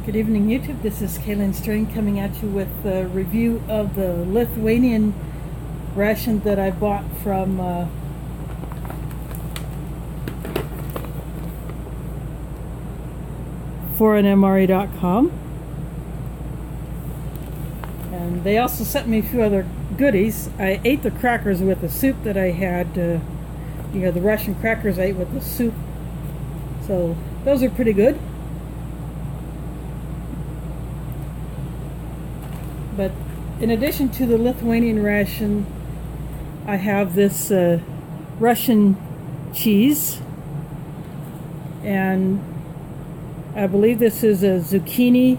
Good evening, YouTube. This is Kaylin String coming at you with a review of the Lithuanian ration that I bought from foreignmre.com. And they also sent me a few other goodies. I ate the crackers with the soup that I had. The Russian crackers I ate with the soup. So those are pretty good. But in addition to the Lithuanian ration, I have this Russian cheese, and I believe this is a zucchini.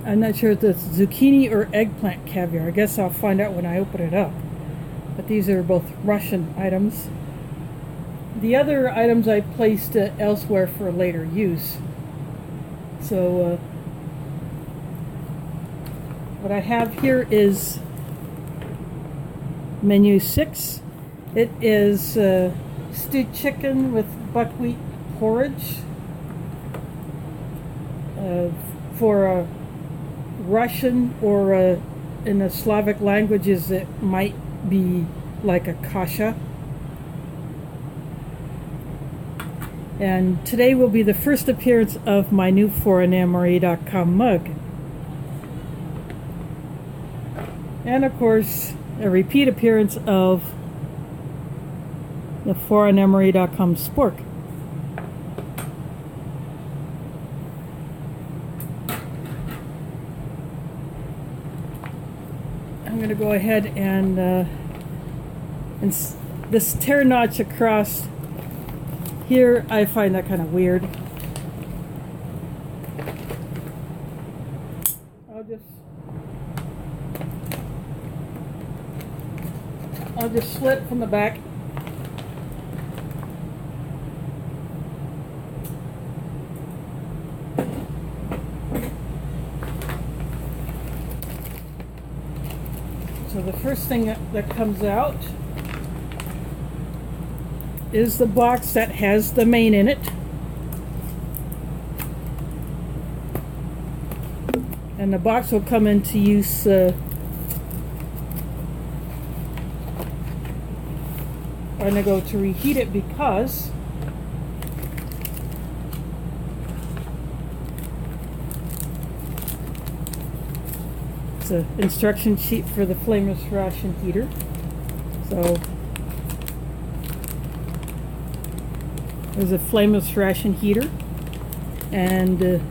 I'm not sure if it's zucchini or eggplant caviar. I guess I'll find out when I open it up. But these are both Russian items. The other items I placed elsewhere for later use. So what I have here is menu 6. It is stewed chicken with buckwheat porridge. For a Russian or in the Slavic languages, it might be like a kasha. And today will be the first appearance of my new foreignmre.com mug. And of course, a repeat appearance of the foreignmre.com spork. I'm going to go ahead and this tear notch across here, I find that kind of weird. I'll just slit from the back. So the first thing that comes out is the box that has the main in it. And the box will come into use I'm going to go to reheat it because it's an instruction sheet for the flameless ration heater. So there's a flameless ration heater, and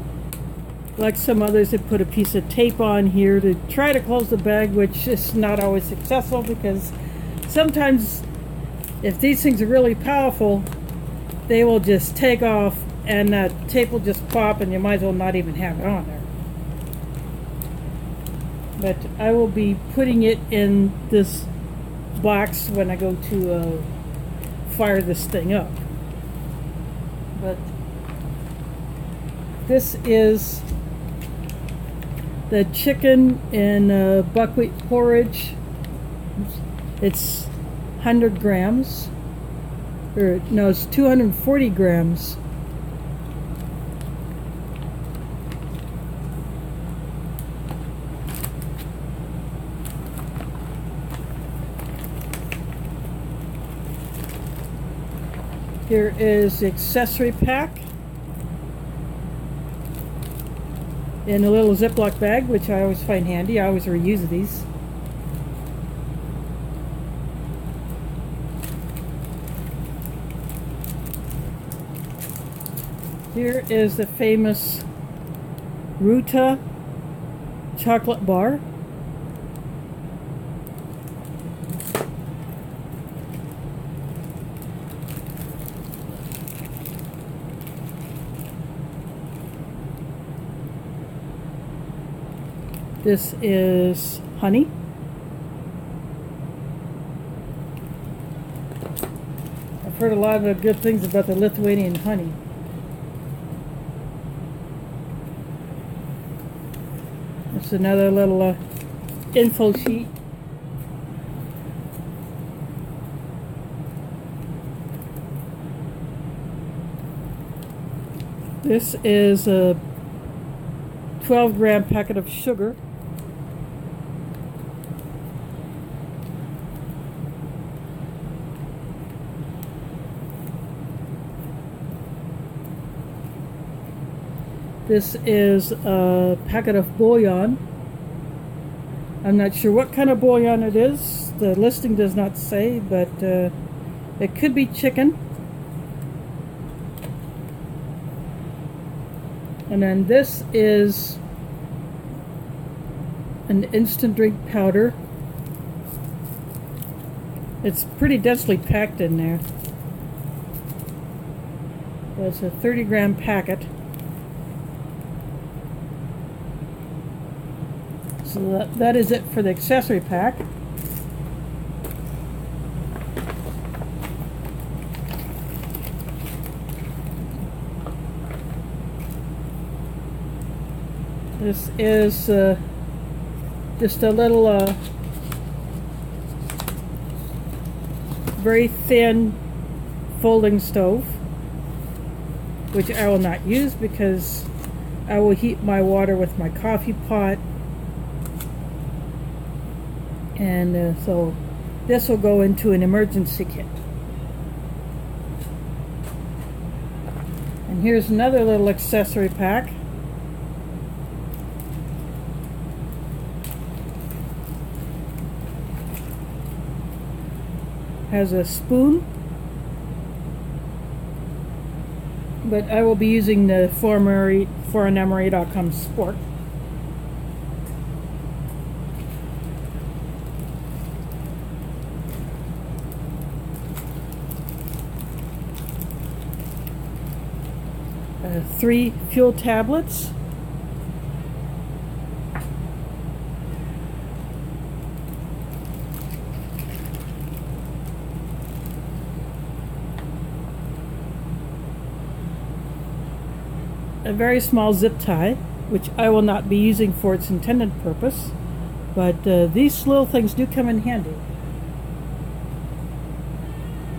like some others, they put a piece of tape on here to try to close the bag, which is not always successful because sometimes if these things are really powerful, they will just take off and that tape will just pop and you might as well not even have it on there. But I will be putting it in this box when I go to fire this thing up. But this is the chicken in buckwheat porridge. It's 100 grams, or no, it's 240 grams. Here is the accessory pack in a little Ziploc bag, which I always find handy. I always reuse these. Here is the famous Ruta chocolate bar. This is honey. I've heard a lot of good things about the Lithuanian honey. It's another little info sheet. This is a 12-gram packet of sugar. This is a packet of bouillon. I'm not sure what kind of bouillon it is. The listing does not say, but it could be chicken. And then this is an instant drink powder. It's pretty densely packed in there. So it's a 30-gram packet. So that is it for the accessory pack. This is just a little very thin folding stove, which I will not use because I will heat my water with my coffee pot. And so this will go into an emergency kit. And here's another little accessory pack. Has a spoon, but I will be using the foreignmemory.com sport. Three fuel tablets. A very small zip tie, which I will not be using for its intended purpose, but these little things do come in handy.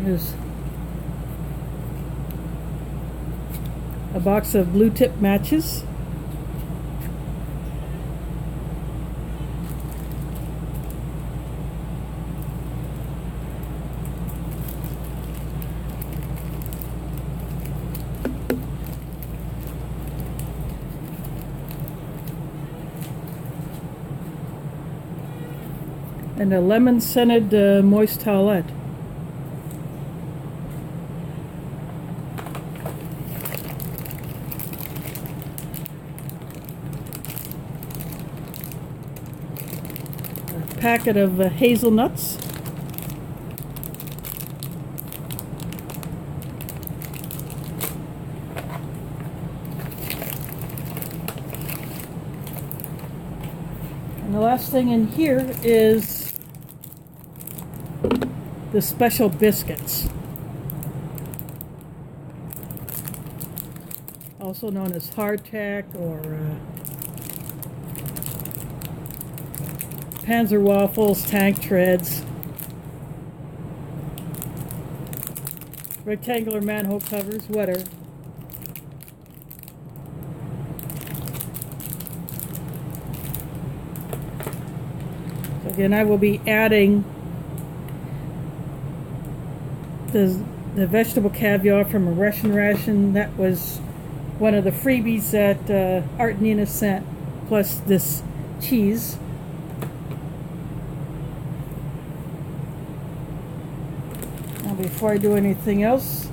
There's a box of blue tip matches. And a lemon-scented moist towelette. A packet of hazelnuts. And the last thing in here is the special biscuits, also known as hardtack or Panzer waffles, tank treads, rectangular manhole covers, whatever. So again, I will be adding the vegetable caviar from a Russian ration. That was one of the freebies that Art and Nina sent, plus this cheese. Now before I do anything else,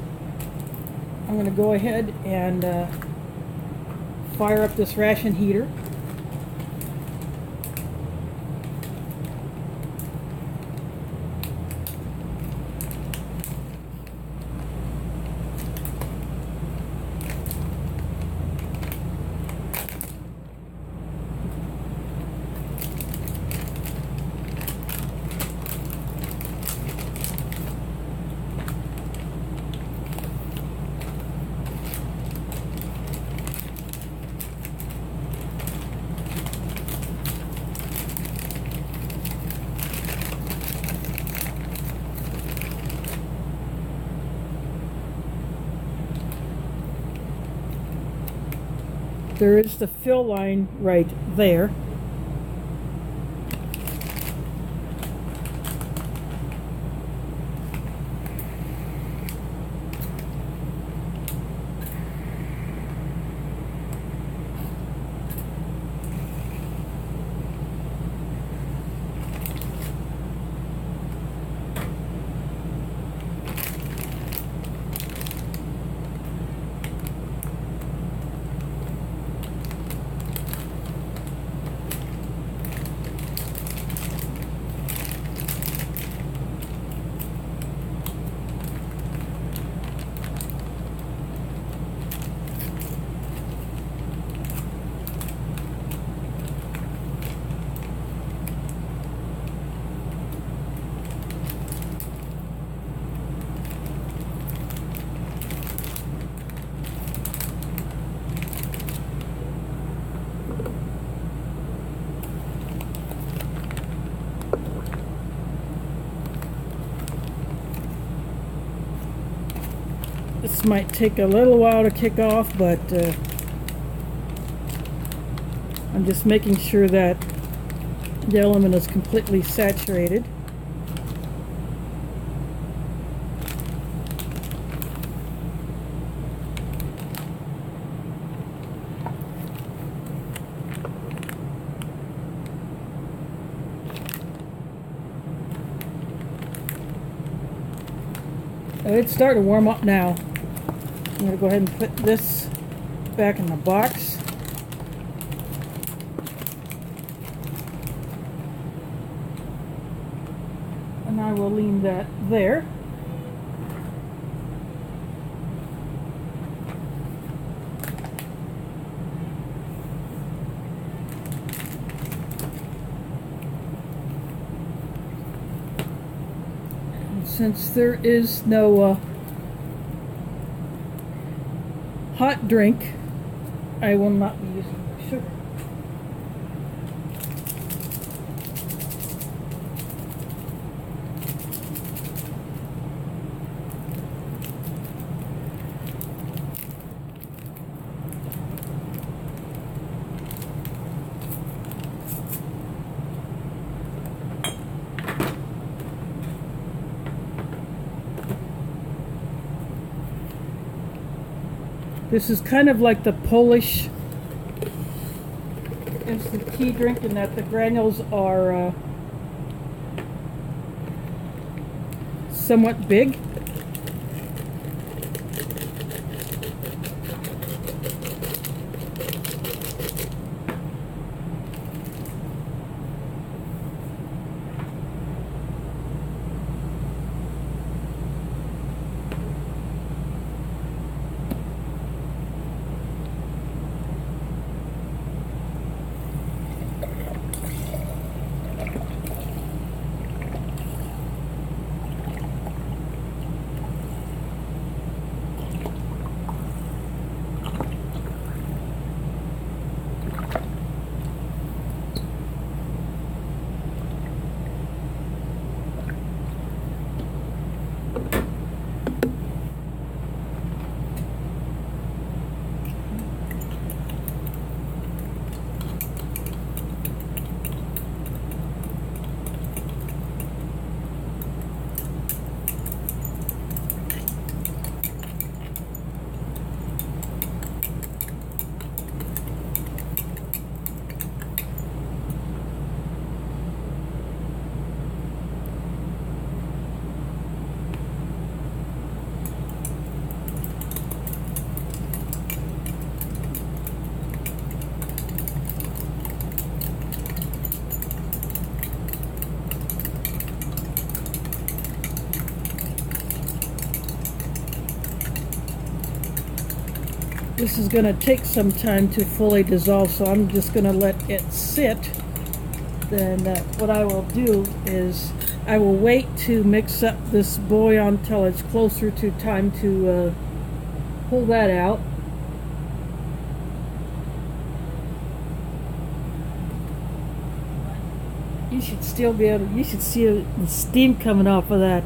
I'm going to go ahead and fire up this ration heater. There is the fill line right there. This might take a little while to kick off, but I'm just making sure that the element is completely saturated. It's starting to warm up now. I'm going to go ahead and put this back in the box. And I will leave that there. Since there is no hot drink, I will not be using the sugar. This is kind of like the Polish instant tea drink in that the granules are somewhat big. This is going to take some time to fully dissolve, so I'm just going to let it sit. Then what I will do is I will wait to mix up this bouillon until it's closer to time to pull that out. You should still be able to, you should see the steam coming off of that.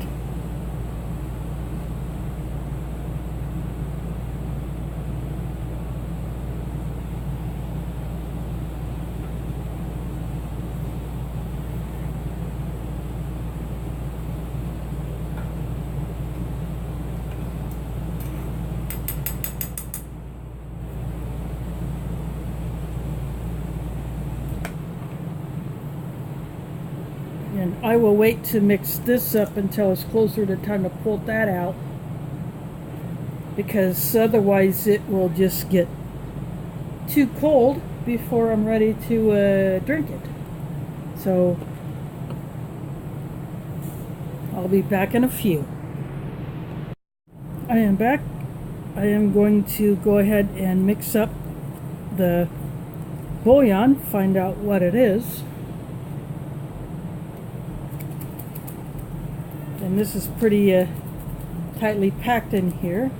I will wait to mix this up until it's closer to time to pull that out, because otherwise it will just get too cold before I'm ready to drink it. So I'll be back in a few. I am back. I am going to go ahead and mix up the bouillon, find out what it is. And this is pretty tightly packed in here.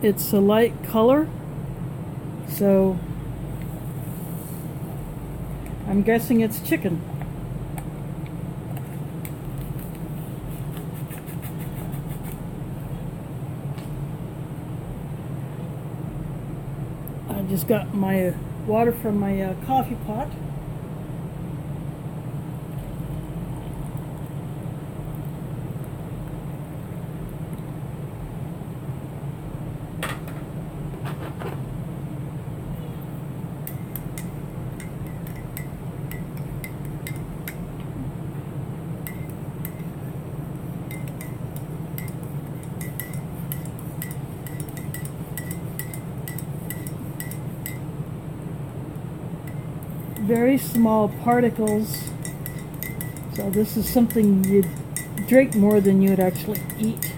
It's a light color, so I'm guessing it's chicken. I just got my water from my coffee pot. Very small particles, so this is something you'd drink more than you would actually eat.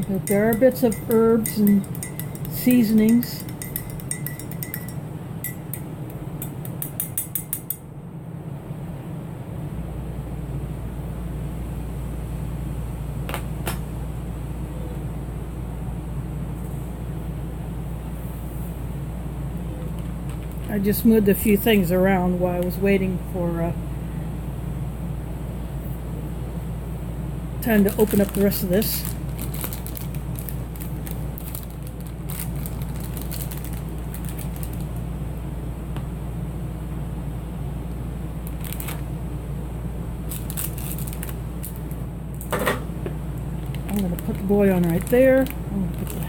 But there are bits of herbs and seasonings. I just moved a few things around while I was waiting for time to open up the rest of this. I'm going to put the bouillon right there. I'm going to put the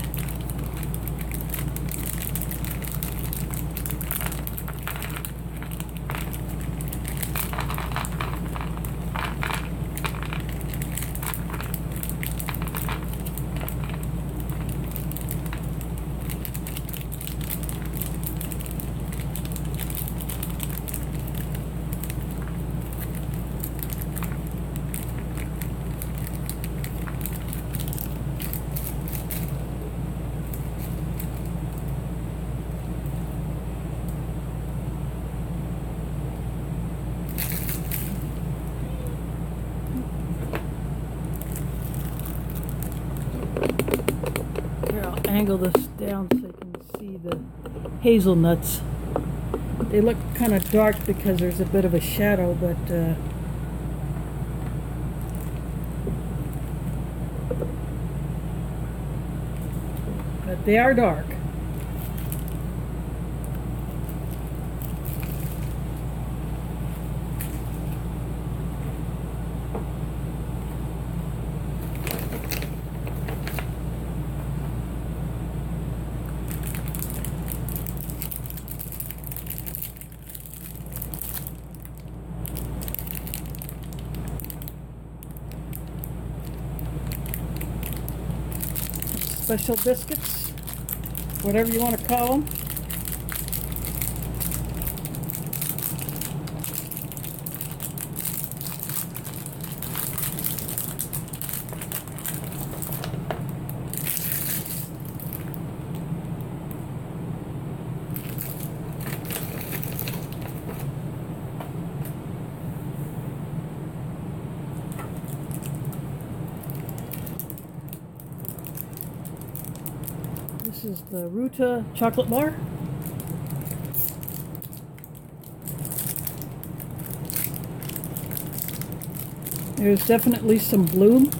angle this down so you can see the hazelnuts. They look kind of dark because there's a bit of a shadow, but they are dark. Special biscuits, whatever you want to call them. This is the Ruta chocolate bar. There's definitely some bloom,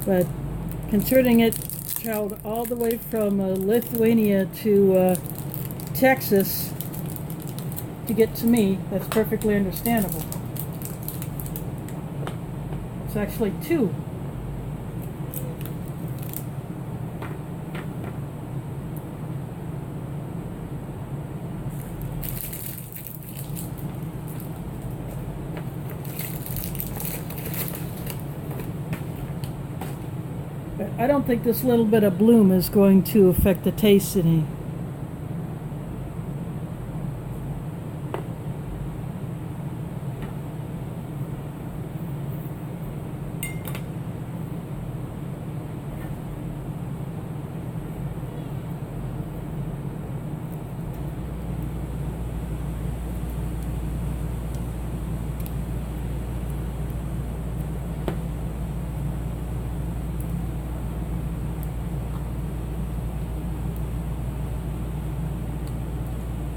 but considering it traveled all the way from Lithuania to Texas to get to me, that's perfectly understandable. It's actually two. But I don't think this little bit of bloom is going to affect the taste any.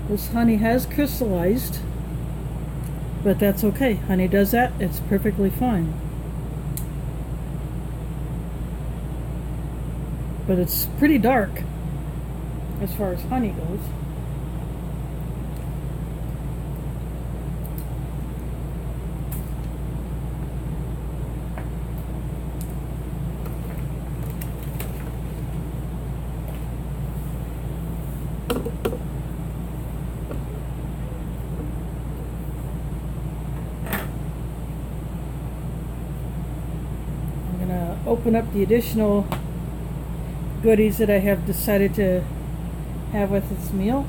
This honey has crystallized, but that's okay. Honey does that, it's perfectly fine. But it's pretty dark as far as honey goes. Open up the additional goodies that I have decided to have with this meal.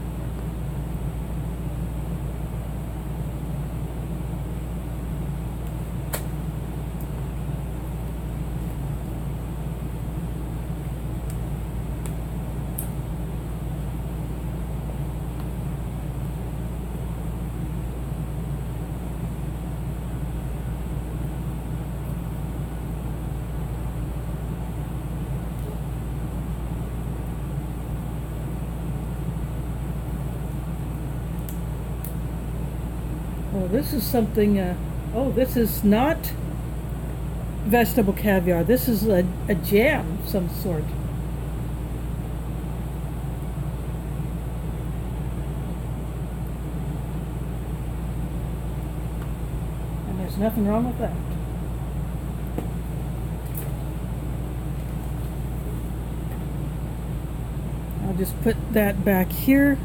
Oh, this is something, oh, this is not vegetable caviar. This is a jam of some sort. And there's nothing wrong with that. I'll just put that back here.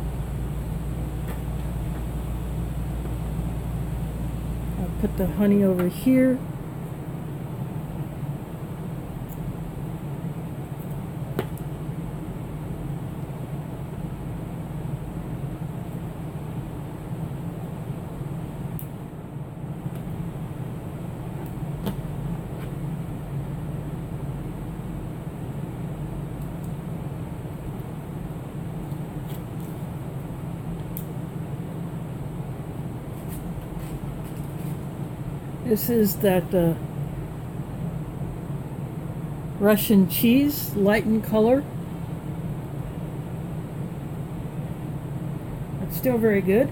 Put the honey over here. This is that Russian cheese, light in color. It's still very good.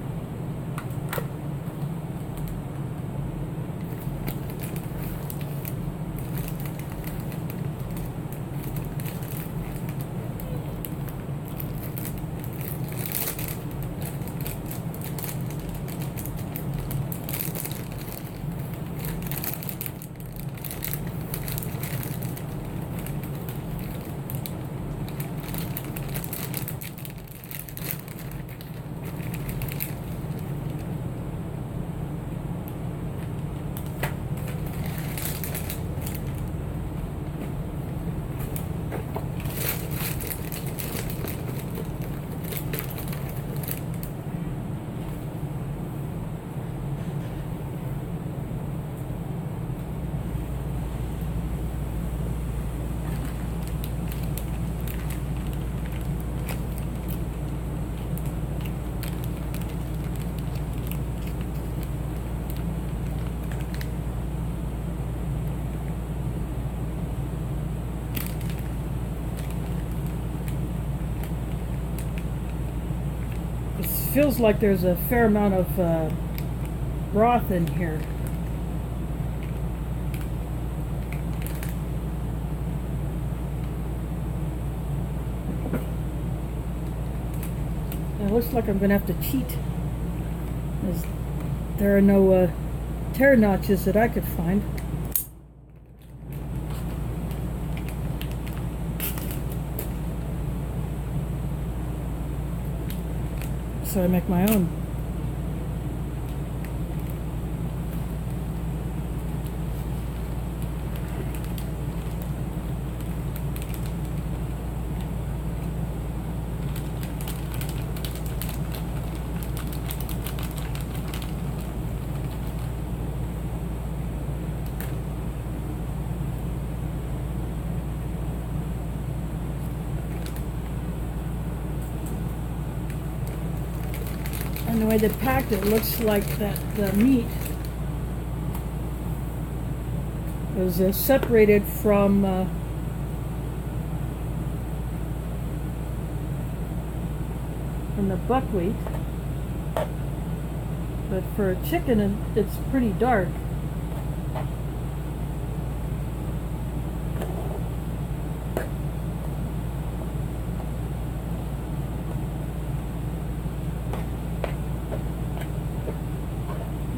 Feels like there's a fair amount of broth in here. looks like I'm going to have to cheat. There are no tear notches that I could find. So I make my own. And the way they packed it looks like that the meat was separated from the buckwheat. But for a chicken, it's pretty dark.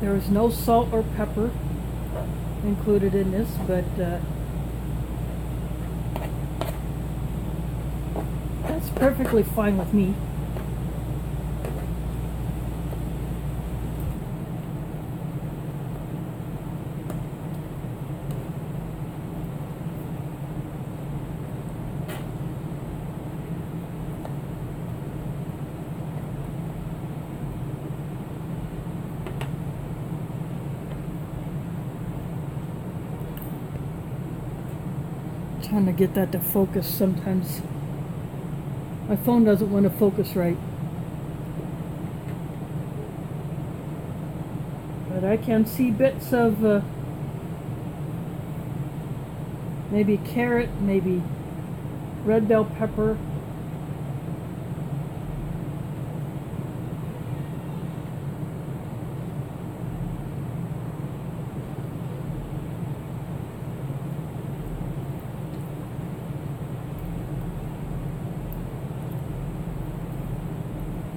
There was no salt or pepper included in this, but that's perfectly fine with me. Trying to get that to focus. Sometimes my phone doesn't want to focus right, but I can see bits of maybe carrot, maybe red bell pepper.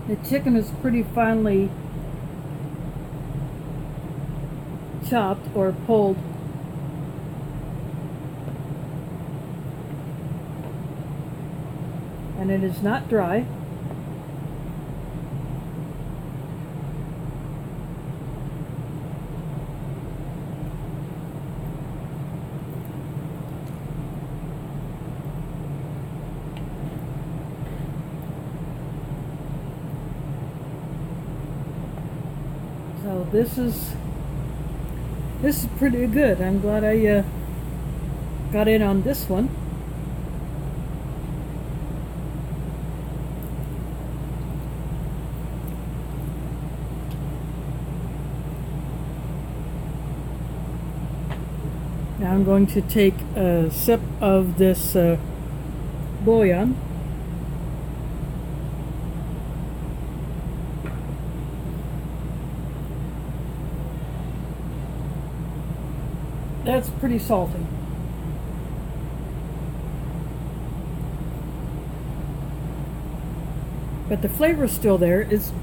The chicken is pretty finely chopped or pulled. And it is not dry. So this is pretty good. I'm glad I got in on this one. Now I'm going to take a sip of this bouillon. That's pretty salty. But the flavor is still there. It's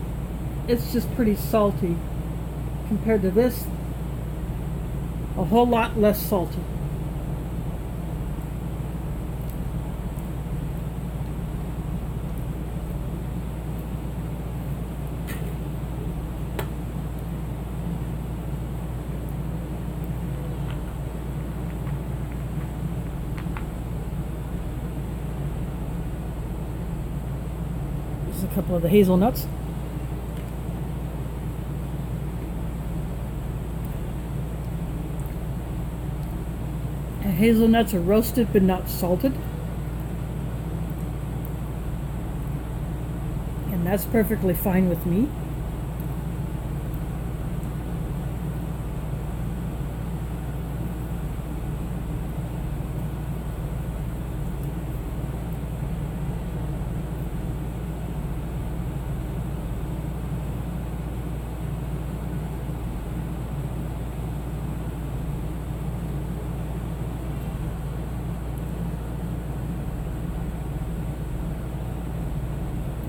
just pretty salty compared to this. A whole lot less salty. There's a couple of the hazelnuts. Hazelnuts are roasted but not salted, and that's perfectly fine with me.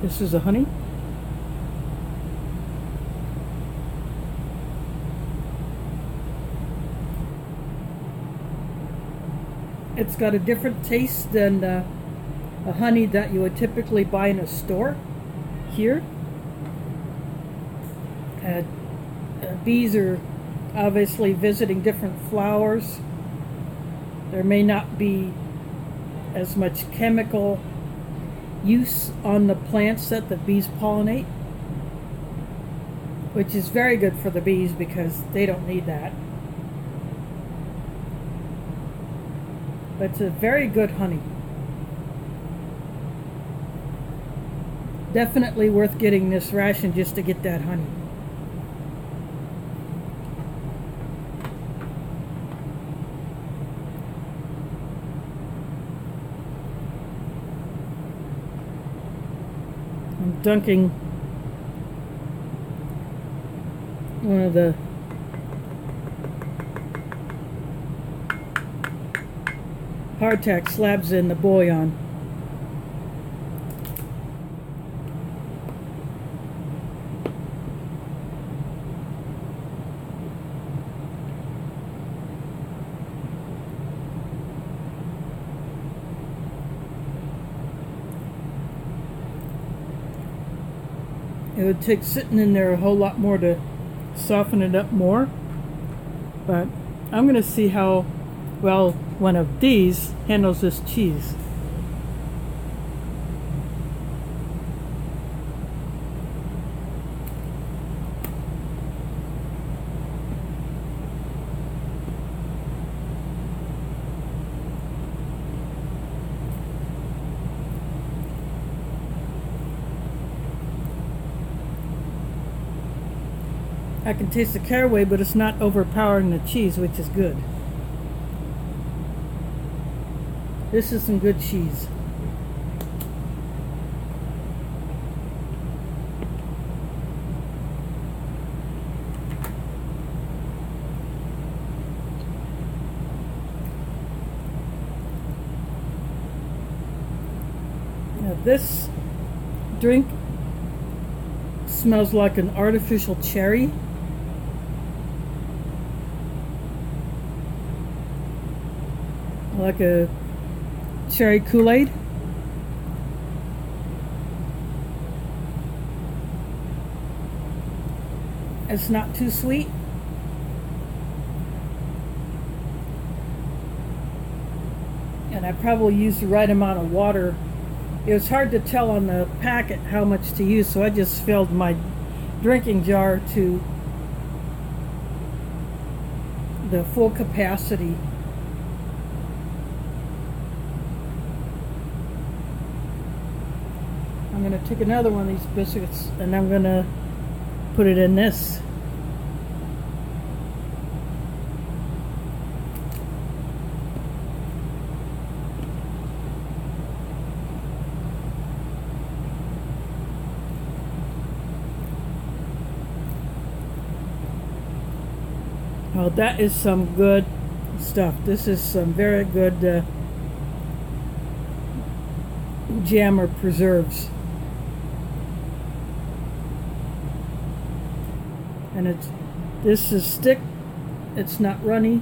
This is a honey. It's got a different taste than a honey that you would typically buy in a store here. Bees are obviously visiting different flowers. There may not be as much chemical use on the plants that the bees pollinate, which is very good for the bees because they don't need that. But it's a very good honey. Definitely worth getting this ration just to get that honey. I'm dunking one of the hardtack slabs in the bouillon. It would take sitting in there a whole lot more to soften it up more, but I'm going to see how well one of these handles this cheese. I can taste the caraway, but it's not overpowering the cheese, which is good. This is some good cheese. Now this drink smells like an artificial cherry. Like a cherry Kool-Aid. It's not too sweet. And I probably used the right amount of water. It was hard to tell on the packet how much to use, so I just filled my drinking jar to the full capacity. I'm going to take another one of these biscuits and I'm going to put it in this. Well, that is some good stuff. This is some very good jam or preserves. And this is thick, it's not runny.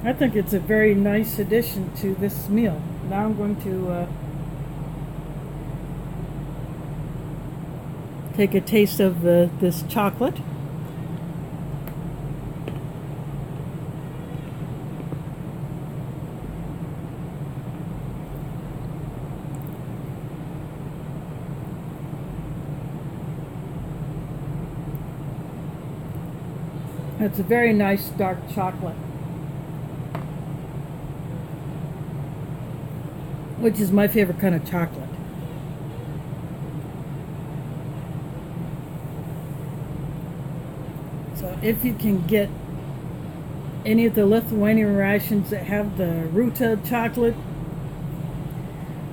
I think it's a very nice addition to this meal. Now I'm going to take a taste of this chocolate. It's a very nice dark chocolate, which is my favorite kind of chocolate. So if you can get any of the Lithuanian rations that have the Ruta chocolate,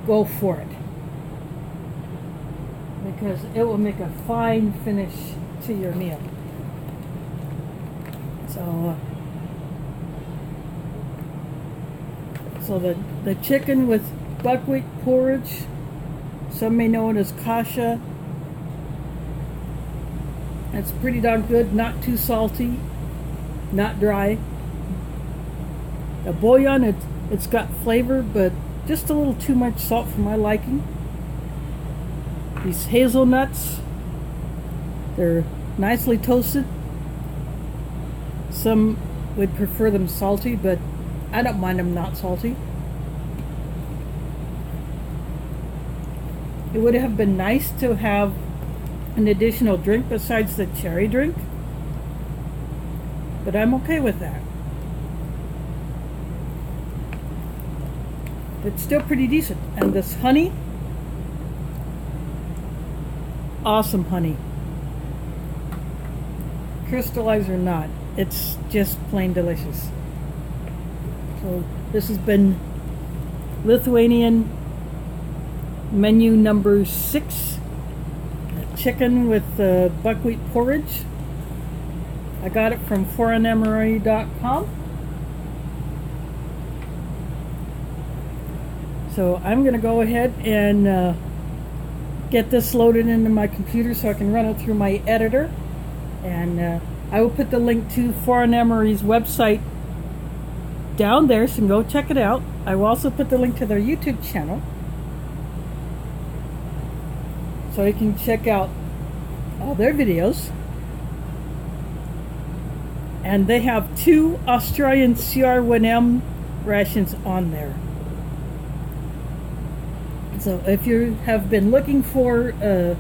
go for it, because it will make a fine finish to your meal. So the chicken with buckwheat porridge, some may know it as kasha. It's pretty darn good, not too salty, not dry. The bouillon, it's got flavor, but just a little too much salt for my liking. These hazelnuts, they're nicely toasted. Some would prefer them salty, but I don't mind them not salty. It would have been nice to have an additional drink besides the cherry drink, but I'm okay with that. It's still pretty decent. And this honey, awesome honey. Crystallized or not, it's just plain delicious. So this has been Lithuanian menu number 6, chicken with buckwheat porridge. I got it from foreignemery.com. So I'm going to go ahead and get this loaded into my computer so I can run it through my editor. And I will put the link to Foreign Emery's website down there, so you can go check it out. I will also put the link to their YouTube channel, so you can check out all their videos. And they have 2 Australian CR1M rations on there. So if you have been looking for an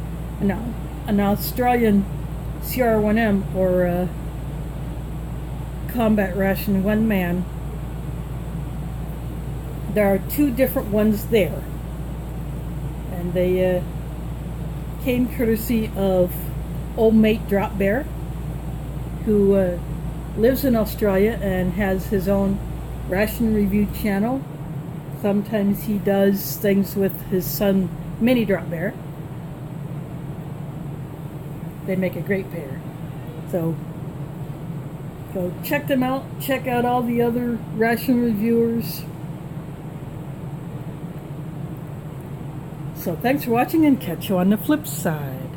Australian CR1M or a combat ration 1 man, there are 2 different ones there. And they came courtesy of Old Mate Drop Bear, who lives in Australia and has his own ration review channel. Sometimes he does things with his son, Mini Drop Bear. They make a great pair. So go check them out. Check out all the other ration reviewers. So thanks for watching, and catch you on the flip side.